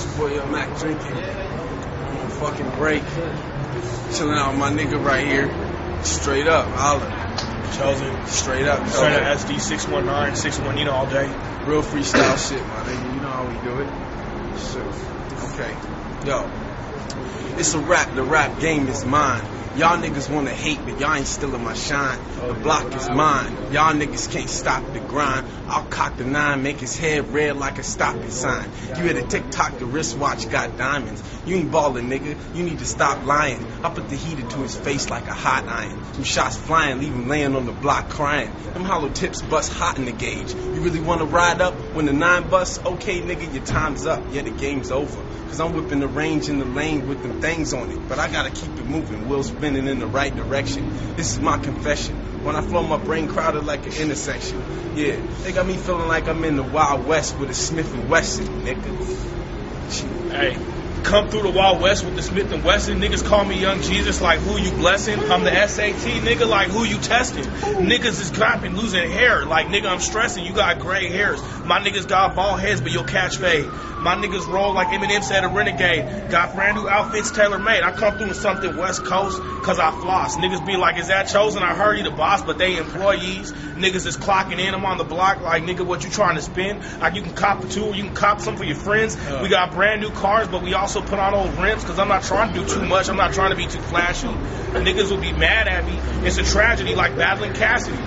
It's your boy Young Mack drinking. I'm on fucking break. Chilling out with my nigga right here. Straight up, holla. Chosen. Straight up. Straight up SD 619, 61 all day. Real freestyle shit, my nigga. You know how we do it. Shit. Okay. Yo. It's a rap. The rap game is mine. Y'all niggas wanna hate, but y'all ain't stealing my shine. The block is mine. Y'all niggas can't stop the grind. I'll cock the 9, make his head red like a stopping sign. You hit a TikTok, the wristwatch got diamonds. You ain't ballin', nigga. You need to stop lying. I put the heater to his face like a hot iron. Some shots flying, leave him laying on the block crying. Them hollow tips bust hot in the gauge. You really wanna ride up when the 9 busts? Okay, nigga, your time's up. Yeah, the game's over. Cause I'm whipping the range in the lane with them things on it. But I gotta keep it moving, wheels spinning in the right direction. This is my confession. When I flow, my brain crowded like an intersection. Yeah, they got me feeling like I'm in the Wild West with a Smith & Wesson, nigga. Hey, come through the Wild West with the Smith & Wesson. Niggas call me Young Jesus, like who you blessing? I'm the SAT, nigga, like who you testing? Niggas is clapping, losing hair, like nigga, I'm stressing, you got gray hairs. My niggas got bald heads, but you'll catch fade. My niggas roll like Eminem said, a renegade. Got brand new outfits tailor-made. I come through with something West Coast, cause I floss. Niggas be like, is that Chosen? I heard you the boss, but they employees. Niggas is clocking in, I'm on the block, like nigga, what you trying to spin? Like you can cop a tool, you can cop some for your friends. We got brand new cars, but we also put on old rims, cause I'm not trying to do too much. I'm not trying to be too flashy. Niggas will be mad at me. It's a tragedy like battling Cassidy.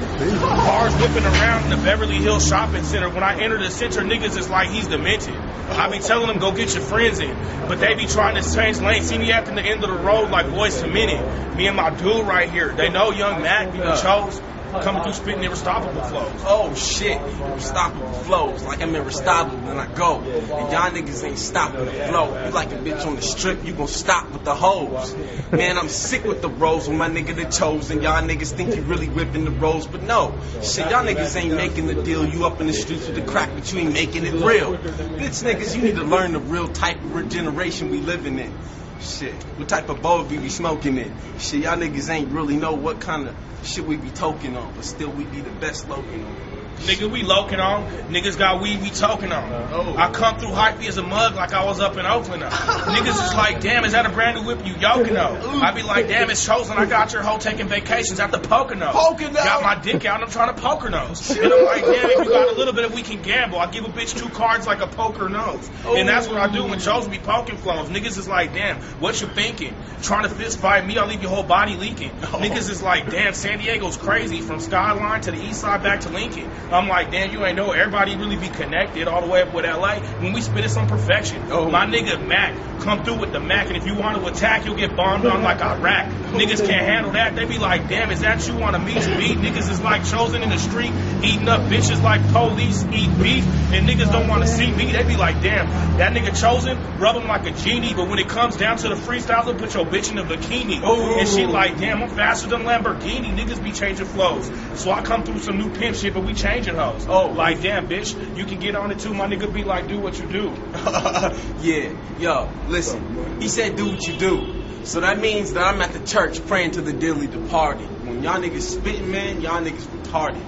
Cars whipping around in the Beverly Hills Shopping Center. When I enter the center, niggas is like he's demented. I be telling them, go get your friends in. But they be trying to change lanes. See me at the end of the road like Boys to Minute. Me and my dude right here. They know Young Mack, we chose. Coming through spitting irrestoppable flows. Oh shit, irrestoppable flows. Like I'm irrestoppable when I go. And y'all niggas ain't stopping the flow. You like a bitch on the strip, you gon' stop with the hoes. Man, I'm sick with the rolls with my nigga the Chosen. Y'all niggas think you really whipping the rolls, but no. Shit, y'all niggas ain't making the deal. You up in the streets with the crack, but you ain't making it real. Bitch niggas, you need to learn the real type of generation we living in. Shit, what type of bowl we be smoking in? Shit, y'all niggas ain't really know what kind of shit we be toking on, but still we be the best loking on. Nigga, we loking on. Niggas got weed we talking on. I come through hyphy as a mug like I was up in Oakland. Niggas is like, damn, is that a brand new whip you yoking on? I be like, damn, it's Chosen. I got your hoe taking vacations at the Poconos. Got my dick out and I'm trying to poke her nose. And I'm like, damn, if you got a little bit of we can gamble, I give a bitch 2 cards like a poker nose. And that's what I do when Chosen be poking flows. Niggas is like, damn, what you thinking? Trying to fist fight me, I'll leave your whole body leaking. Niggas is like, damn, San Diego's crazy. From Skyline to the east side back to Lincoln. I'm like, damn, you ain't know everybody really be connected all the way up with LA. When we spit, it's some perfection. My nigga Mac, come through with the Mac, and if you want to attack, you'll get bombed on like Iraq. Niggas can't handle that. They be like, damn, is that you on a meat beat? Niggas is like Chosen in the street, eating up bitches like police eat beef, and niggas don't want to see me. They be like, damn, that nigga Chosen, rub him like a genie, but when it comes down to the freestyles, they'll put your bitch in a bikini. And she like, damn, I'm faster than Lamborghini. Niggas be changing flows. So I come through some new pimp shit, but we changing hoes. Like, damn, bitch, you can get on it too. My nigga be like, do what you do. Yeah, yo, listen. He said do what you do. So that means that I'm at the church praying to the dearly departed. When y'all niggas spitting, man, y'all niggas retarded.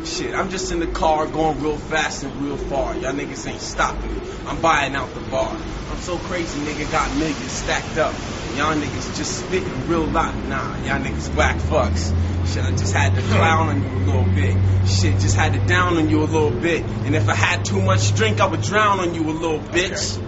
Shit, I'm just in the car going real fast and real far. Y'all niggas ain't stopping me. I'm buying out the bar. I'm so crazy, nigga, got millions stacked up. Y'all niggas just spitting real lot. Nah, y'all niggas whack fucks. Shit, I just had to clown on you a little bit. Shit, just had to down on you a little bit. And if I had too much drink, I would drown on you a little bitch.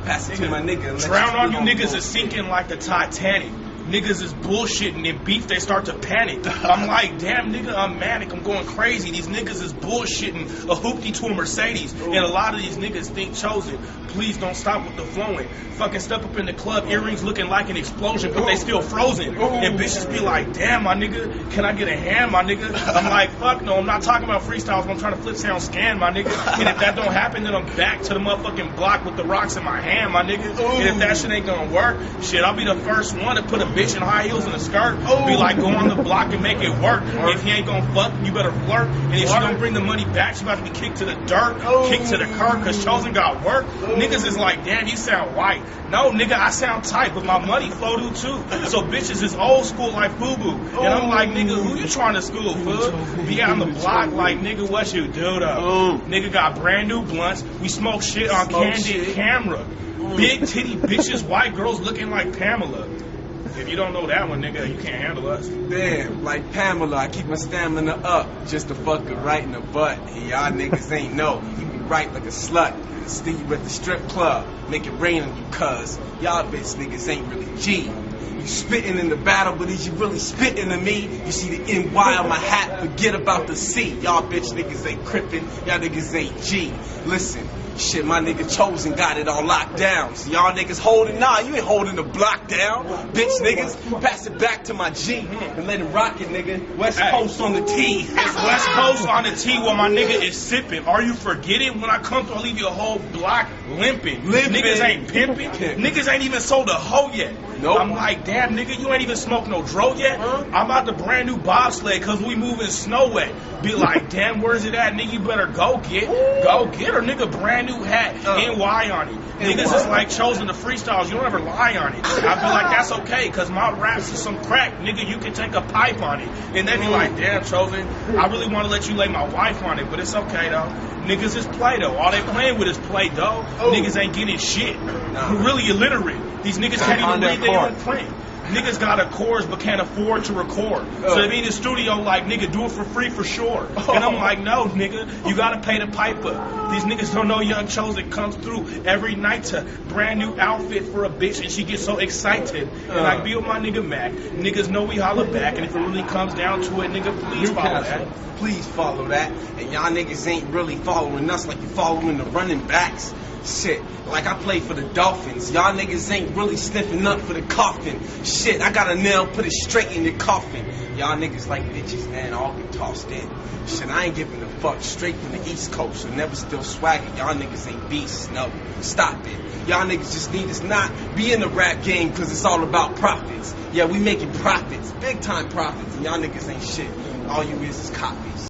Pass it to my nigga. Drown on you niggas is sinking like the Titanic. Niggas is bullshitting and beef, they start to panic. I'm like, damn nigga, I'm manic, I'm going crazy. These niggas is bullshitting a hoopty to a Mercedes. And a lot of these niggas think Chosen. Please don't stop with the flowing. Fucking step up in the club, earrings looking like an explosion, but they still frozen. And bitches be like, damn my nigga, can I get a hand, my nigga? I'm like, fuck no, I'm not talking about freestyles, but I'm trying to flip sound scan, my nigga. And if that don't happen, then I'm back to the motherfucking block with the rocks in my hand, my nigga. And if that shit ain't gonna work, shit, I'll be the first one to put a bitch in high heels and a skirt. Be like, go on the block and make it work. If he ain't gonna fuck, you better flirt. And if she don't bring the money back, she about to be kicked to the dirt, kicked to the curb, cause Chosen got work. Niggas is like, damn, you sound white. No, nigga, I sound tight, but my money flow too. So bitches is old school like FUBU. And I'm like, nigga, who you trying to school, fool? Be out on the block like, nigga, what you do though? Nigga got brand new blunts. We smoke shit on candid camera. Big titty bitches, white girls looking like Pamela. If you don't know that one, nigga, you can't handle us. Damn, like Pamela, I keep my stamina up just to fuck her right in the butt. And y'all niggas ain't know. You be right like a slut. Stick you at the strip club, make it rain on you, cuz y'all bitch niggas ain't really G. You spitting in the battle, but is you really spitting to me? You see the NY on my hat, forget about the C. Y'all bitch niggas ain't crippin', y'all niggas ain't G. Listen, shit, my nigga Chosen got it all locked down. So y'all niggas holding, nah, you ain't holding the block down. Bitch niggas, pass it back to my G and let him rock it, nigga. West Coast on the T. It's West Coast on the T while my nigga is sipping. Are you forgetting? When I come through, I'll leave your whole block limping. Niggas ain't pimping. Niggas ain't even sold a hoe yet. Nope. I'm like, damn, nigga, you ain't even smoked no dro yet? I'm out the brand new bobsled because we moving snow wet. Be like, damn, where's it at? Nigga, you better go get her. Nigga, brand new hat, NY on it. Niggas is like Chosen the freestyles. You don't ever lie on it. I be like, that's okay, because my raps is some crack. Nigga, you can take a pipe on it. And they be like, damn, Chosen, I really want to let you lay my wife on it, but it's okay, though. Niggas is Play-Doh. All they playing with is Play-Doh. Niggas ain't getting shit. We're really illiterate. These niggas can't even read their own print. Niggas got a chorus but can't afford to record. So they be in the studio like, nigga, do it for free for sure. And I'm like, no, nigga, you gotta pay the piper. These niggas don't know Young Chosen comes through every night to brand new outfit for a bitch and she gets so excited. And I be with my nigga Mac. Niggas know we holler back, and if it really comes down to it, nigga, please follow that. Please follow that. And y'all niggas ain't really following us like you following the running backs. Shit, like I play for the Dolphins. Y'all niggas ain't really sniffing up for the coffin. Shit, I got a nail, put it straight in your coffin. Y'all niggas like bitches, man, all get tossed in. Shit, I ain't giving a fuck, straight from the East Coast, so never still swagging. Y'all niggas ain't beasts, no, stop it. Y'all niggas just need us not be in the rap game, cause it's all about profits. Yeah, we making profits, big time profits, and y'all niggas ain't shit. All you is copies.